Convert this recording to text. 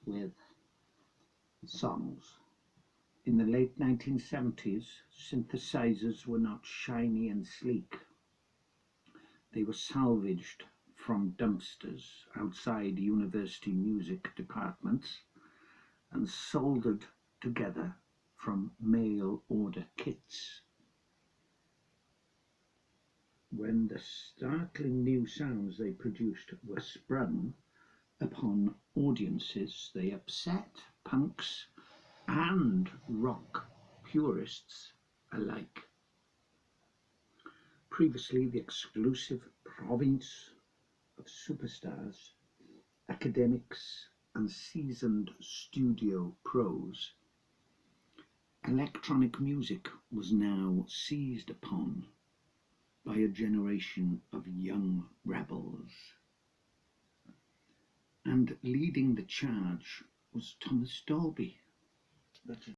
with songs. In the late 1970s, synthesizers were not shiny and sleek. They were salvaged from dumpsters outside university music departments and soldered together from mail order kits. When the startling new sounds they produced were sprung upon audiences, they upset punks and rock purists alike. Previously the exclusive province of superstars, academics and seasoned studio pros, electronic music was now seized upon by a generation of young rebels. And leading the charge was Thomas Dolby.